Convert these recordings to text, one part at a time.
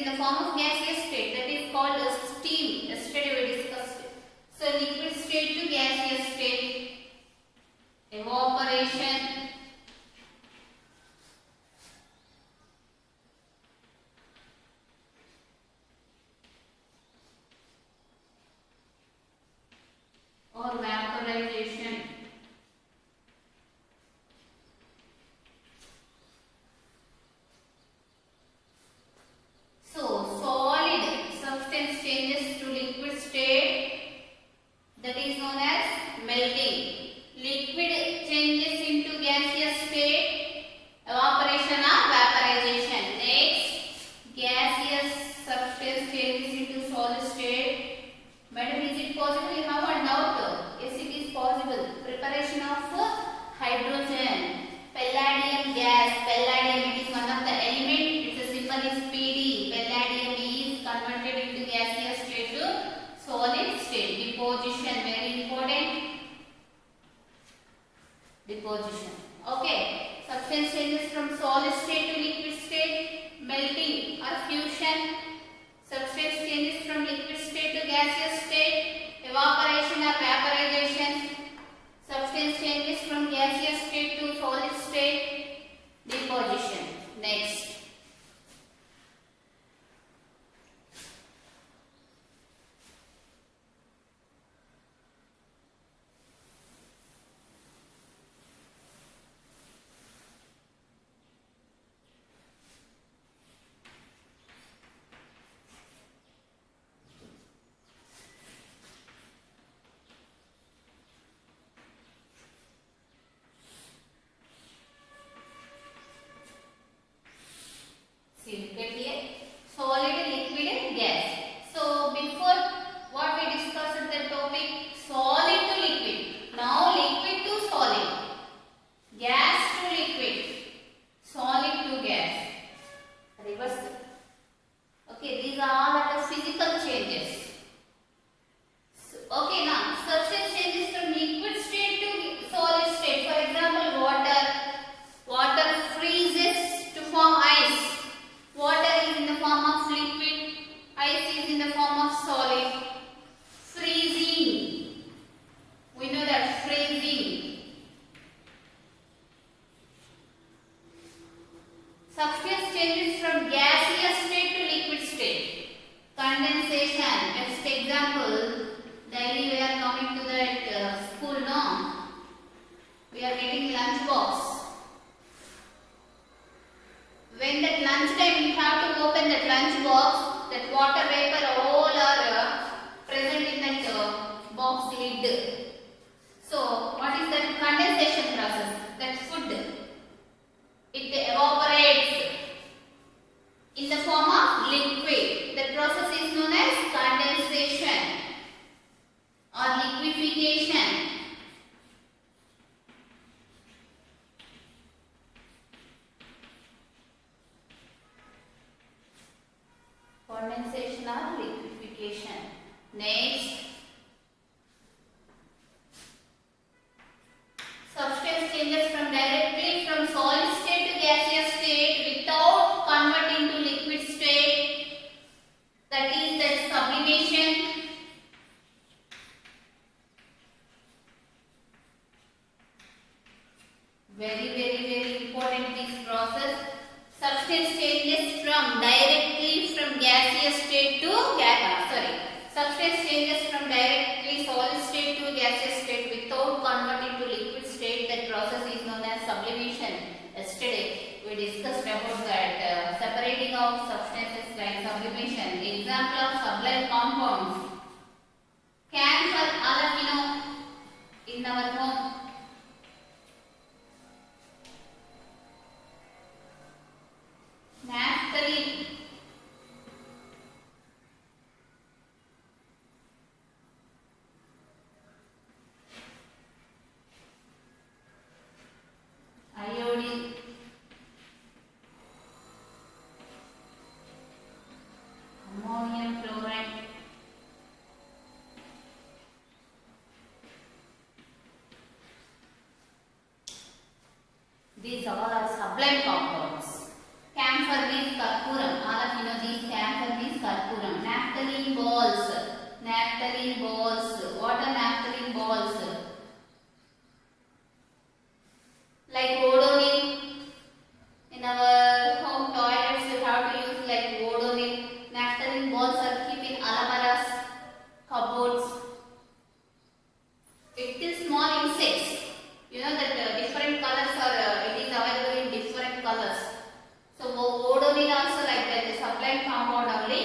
in the form of gaseous state, that is called as steam. Yesterday we discussed it. So liquid state to gaseous state, evaporation, or vaporization. So solid substance changes to liquid state, that is known as melting. Liquid changes into gaseous state, evaporation or vaporization. Next, gaseous substance changes into solid state. Madam, is it possible? You have a doubt? Yes, it is possible. Preparation of hydrogen, palladium gas. Palladium, it is one of the element. Its symbol is Pd. Palladium is converted into gaseous state to solid state. Deposition, very important. Deposition. Okay. Substance changes from solid state to liquid state. Melting or fusion. Substance changes from liquid state to gaseous state. Evaporation or vaporization. Substance changes from gaseous state to solid state. Deposition. Next. See, look at here. Solid, liquid, gas. So before what we discussed the topic, solid to liquid. Now liquid to solid. Gas to liquid. Solid to gas. Reverse. Okay, these are all the physical changes. So, okay, now substance changes from liquid state to solid state. For example, water. Water freezes to form ice. Water is in the form of liquid, ice is in the form of solid. Freezing, we know that freezing. Substance changes from gaseous state to liquid state. Condensation, next example, daily we are coming to that school, no? We are getting lunch box. When that lunch time we have to open that lunch box, that water vapor all are present in that box lid. So what is that condensation process? That food, it evaporates in the form of liquid. That process is known as condensation or liquefaction. Condensation or liquefaction. Next, substance changes from directly from solid state to gaseous state without converting to liquid state. That is that sublimation. Very important this process. Substance changes from directly from gaseous state to substance changes from directly solid state to gaseous state without converting to liquid state. That process is known as sublimation. Yesterday we discussed about that separating of substances like sublimation. Example of sublime compounds: camphor, all of you know in our home. Naphthalene, iodine, ammonium chloride, these all are sublime compounds. Camphor is curcurum. All of you know these camphor Karpuram. Naphthalene balls. Naphthalene balls. What are naphthalene balls? Like Odonil. In our home toilets, you have to use like Odonil. Naphthalene balls are kept in almaras, cupboards. It is small insects. You know that different colors are. It is available in different colors. So Odonil also like that. The sublime compound only.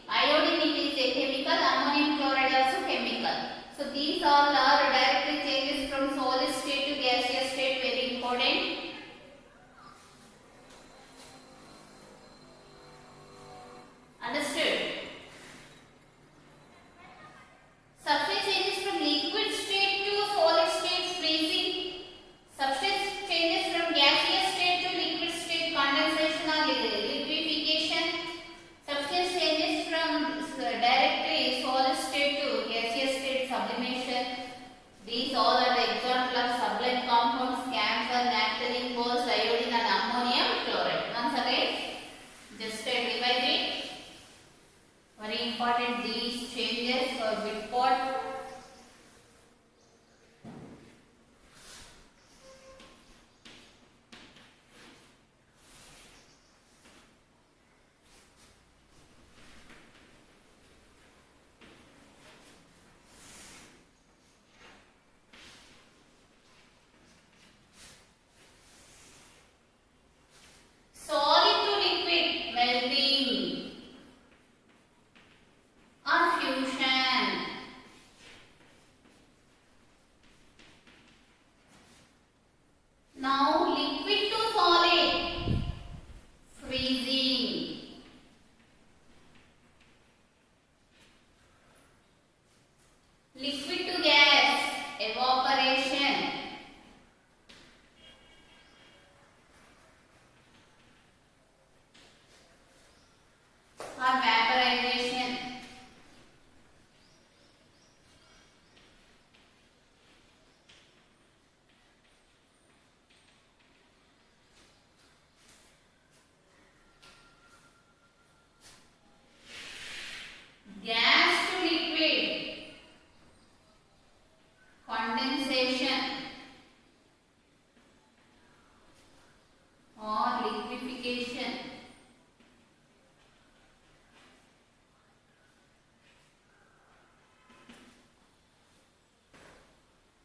Iodine it is a chemical. Ammonium chloride also chemical. So these all are directly changes from solid state to gaseous state. Very important. Understood? Substance changes from liquid state to solid state, freezing. Substance changes from gaseous state to liquid state, condensation or liquefaction. Substance changes from directly solid state to gaseous state, sublimation. These all are the example of sublime compounds: camphor, naphthalene balls, iodine and ammonium chloride. Once again, just revise it. Very important, these changes for bit pot. Solid to liquid, melting or fusion. Now liquid to solid, freezing. Liquid to gas, evaporation. Or vaporization. Gas to liquid, condensation or liquefaction.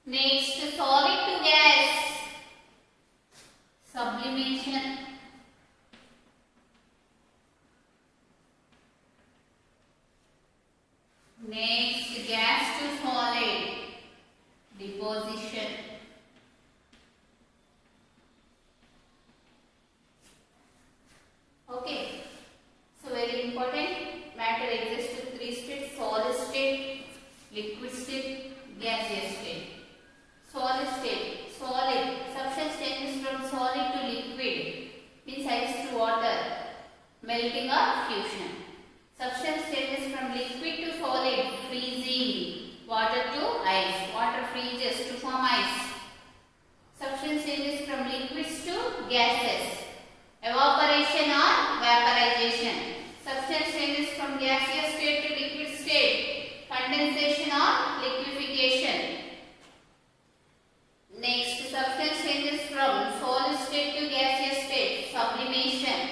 Next, solid to gas, sublimation. Next, gas to solid, deposition. Okay, so very important, matter exists to three states: solid state, liquid state, gaseous state. Solid state, solid, substance changes from solid to liquid, means ice to water, melting or fusion. Substance changes from liquid to solid, freezing, water to ice, water freezes to form ice. Substance changes from liquids to gases, evaporation or vaporization. Substance changes from gaseous state to liquid state, condensation or liquefaction. Next, substance changes from solid state to gaseous state, sublimation.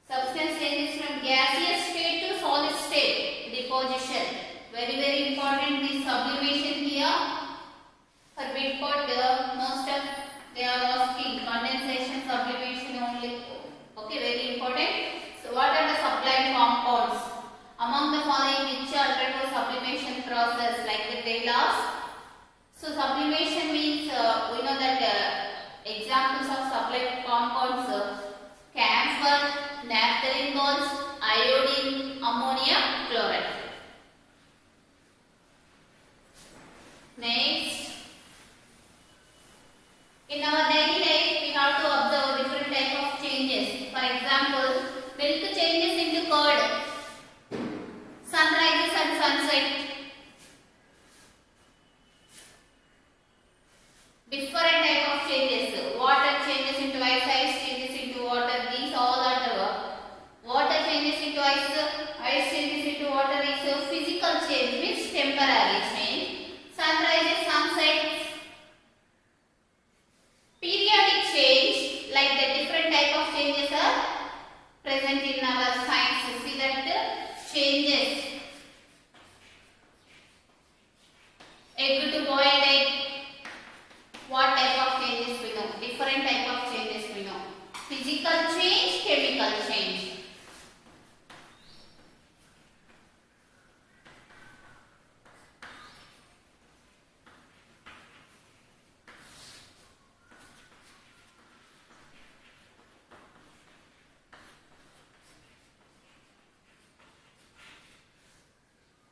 Substance changes from gaseous state to solid state, deposition. Very important, this sublimation here. For bit part, most of they are asking condensation, sublimation only. Okay, very important. So, what are the sublime compounds? Among the following, which are undergo sublimation process? Like that they will ask. So, sublimation means we know that examples of sublime compounds: camphor, naphthalene balls, iodine, ammonium chloride. Next, in our daily life, we have to observe different type of changes. For example, milk changes into curd, sunrises and sunset. Different type of changes. Water changes into ice, ice changes into water. These all are the water changes into ice, ice changes physical change, chemical change.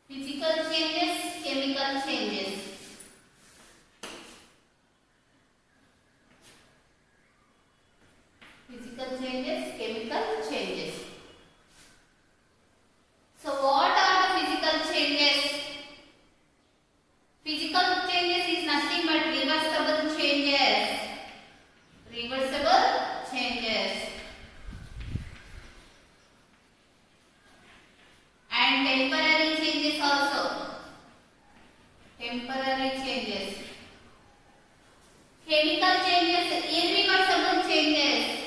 Physical changes, chemical changes. Physical changes, chemical changes. So what are the physical changes? Physical changes is nothing but reversible changes. Reversible changes. And temporary changes also. Temporary changes. Chemical changes, irreversible changes.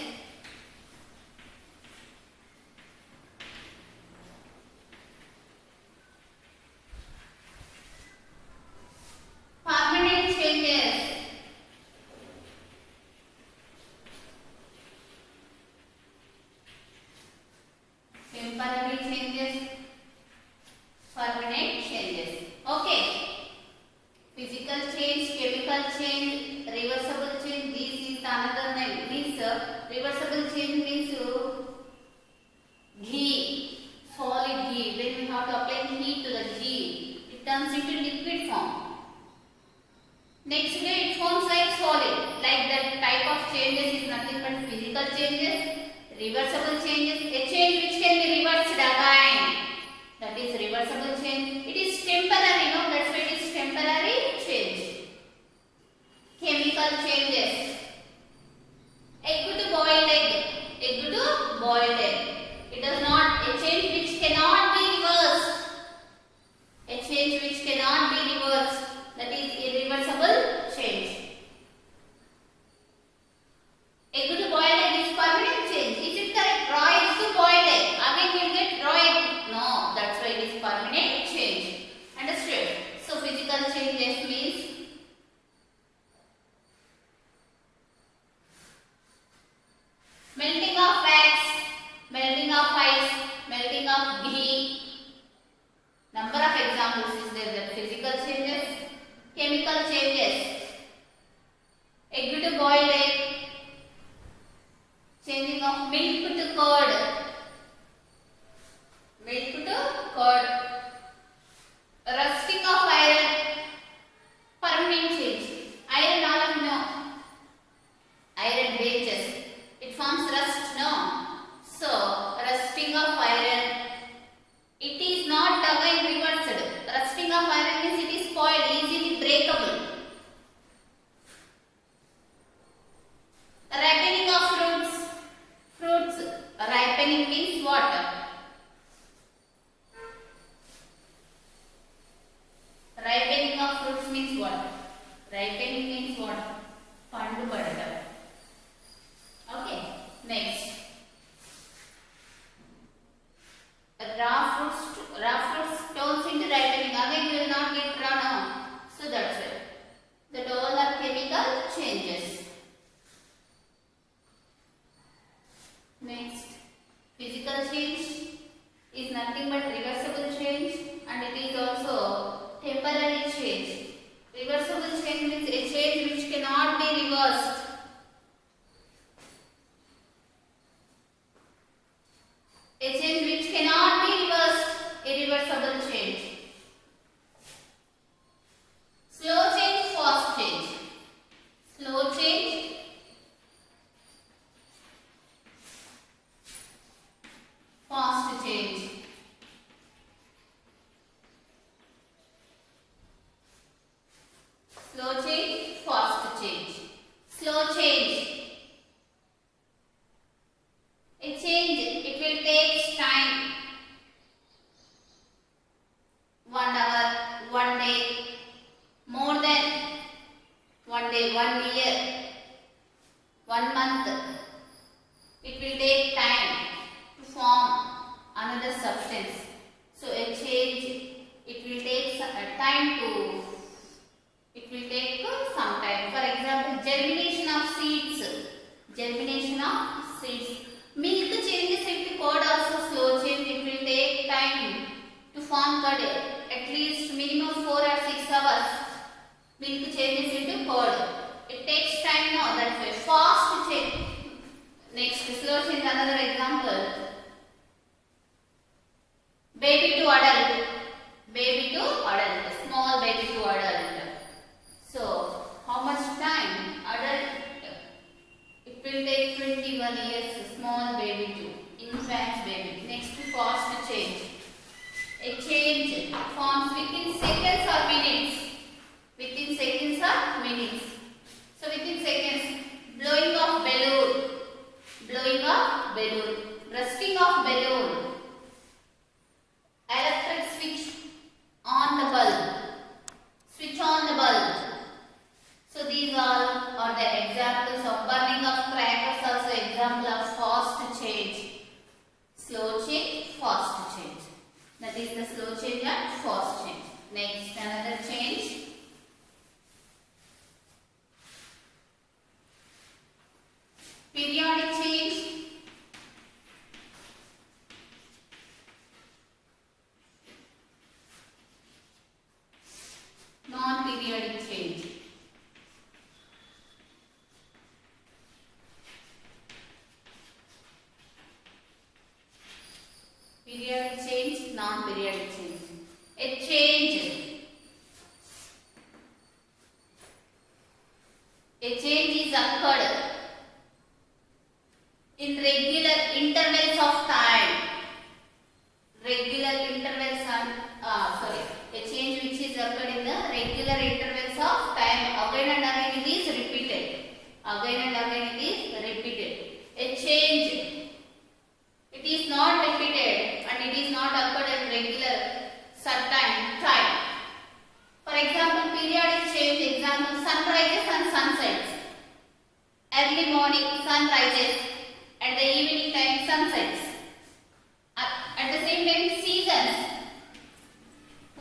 Permanent changes. Temporary changes. Permanent changes. Okay. Physical change, chemical change, reversible change. This is another name. Means reversible change means ghee, solid ghee. When we have to apply heat to the ghee, it turns into liquid form. Next way, it forms like solid. Like that type of changes is nothing but physical changes, reversible changes. A change which can be reversed again. That is reversible change. It is temporary, no? That's why it is temporary change. Chemical changes. Egg to boiled egg. Egg to boiled egg. It does not, a change which cannot be reversed. A change which cannot be reversed. That is irreversible change. Egg to boiled egg is permanent change. Is it correct? Raw egg to boiled egg. Again we will get raw egg. No, that's why it is permanent change. Understood? So physical changes means melting of wax, melting of ice, melting of ghee. Number of examples is there. The physical changes, chemical changes. Egg to boiled egg, changing of milk to curd, milk to curd, rusting of iron, permanent change. Iron, all of you know, iron breaches, it forms rust, no? So rusting of iron, it is not again reversed. Rusting of iron means it is spoiled, easily breakable. Ripening of fruits. Fruits, ripening means what? Ripening of fruits means what? Ripening means what? Pandu padada. Okay, next. Raw fruits turns into ripening. Again we will not get raw now. So that's it. That all are chemical changes. Next, physical change is nothing but reversible change, and it is also temporary change. Reversible change means a change which cannot be reversed. A change which cannot be reversed, irreversible change. Slow change, fast change. Slow change, fast change. Slow change, fast change. Slow change. A change, it will take time. 1 hour, 1 day, more than 1 day, 1 year, 1 month. It will take time to form another substance. So a change, it will take some time. For example, germination of seeds. Germination of seeds heard. It takes time now. That's why fast change. Next, slow change. Another example. Baby to adult. Baby to adult. Small baby to adult. So, how much time? Adult. It will take 21 years. Small baby to infant baby. Next, fast change. A change forms within seconds or minutes. Within seconds or minutes. So, within seconds, blowing of balloon. Blowing of balloon. Bursting of balloon. Electric switch on the bulb. Switch on the bulb. So these all are the examples of burning of crackers, also example of fast change. Slow change, fast change. That is the slow change and fast change. Next, another change. Periodic change. Non-periodic change. Periodic change, non-periodic change. A change. A change is occurred in regular intervals of time. Regular intervals a change which is occurred in the regular intervals of time. Again and again it is repeated. Again and again it is repeated. A change. It is not repeated and it is not occurred at regular certain time. For example, periodic change. Example, sunrises and sunsets. Early morning sun rises. At the evening time sun sets. At the same time seasons.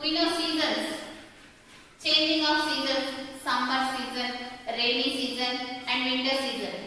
We know seasons. Changing of seasons. Summer season, rainy season and winter season.